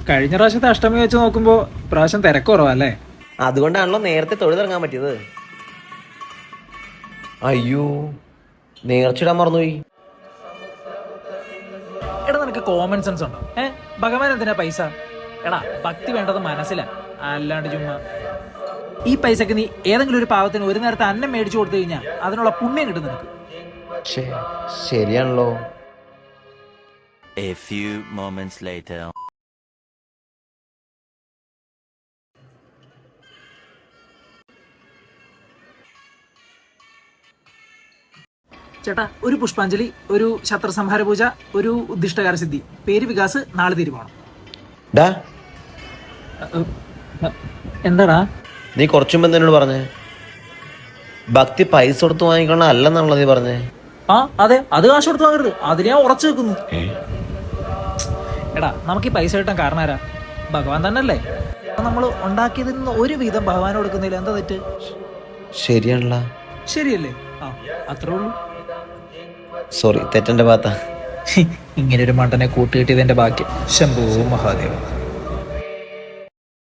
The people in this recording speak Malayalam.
കഴിഞ്ഞ പ്രാവശ്യത്തെ അഷ്ടമി വെച്ച് നോക്കുമ്പോ പ്രാവശ്യം തിരക്ക് കുറവല്ലേ? അതുകൊണ്ടാണല്ലോ നേരത്തെ തൊഴുതിറങ്ങാൻ പറ്റിയത്. അയ്യോ, നേർച്ചിടാൻ മറന്നുപോയി. എടാ നിനക്ക് കോമൺ സെൻസ് ഉണ്ടോ? ഭഗവാൻ എന്തിനാ പൈസ? എടാ ഭക്തി വേണ്ടത് മനസ്സിലാ, അല്ലാണ്ട് ചുമ്മാ. ഈ പൈസക്ക് നീ ഏതെങ്കിലും ഒരു പാവത്തിന് ഒരു നേരത്തെ അന്നം മേടിച്ചു കൊടുത്തു കഴിഞ്ഞാൽ അതിനുള്ള പുണ്യം കിട്ടും നിനക്ക്. ശരിയാണല്ലോ. A few moments later. ചേട്ടാ, ഒരു പുഷ്പാഞ്ജലി, ഒരു ശത്രുസംഹാര പൂജ, ഒരു ഉദ്ദിഷ്ടകാര സിദ്ധി. പേര് വികാസ്. നാളെ തീരുമാനം. ഡാ, എന്താടാ? നീ കുറച്ചു മുമ്പ് എന്നോട് പറഞ്ഞേ ഭക്തി പൈസ കൊടുത്ത് വാങ്ങിക്കണം അല്ലെന്നാണല്ലോ നീ പറഞ്ഞേ. ആ അതെ, അത് കാശ് കൊടുത്ത് വാങ്ങരുത്, അതിന് ഞാൻ ഉറച്ചു വെക്കുന്നു. എടാ, നമുക്ക് ഈ പൈസ കിട്ടാൻ കാരണം ആരാ? ഭഗവാൻ തന്നെയല്ലേ? നമ്മൾ ഉണ്ടാക്കിയതിൽ നിന്ന് ഒരു വീതം ഭഗവാൻ കൊടുക്കുന്നതിൽ എന്താ തെറ്റ്? ശരിയാണല്ലോ. ശരിയല്ലേ? ആ, അത്രേ ഉള്ളൂ. സോറി, തെറ്റെന്റെ ഭാഗത്താ. ഇങ്ങനെ ഒരു മണ്ടനെ കൂട്ടുകിട്ടിയതിന്റെ ബാക്കി. ശംഭോ മഹാദേവ.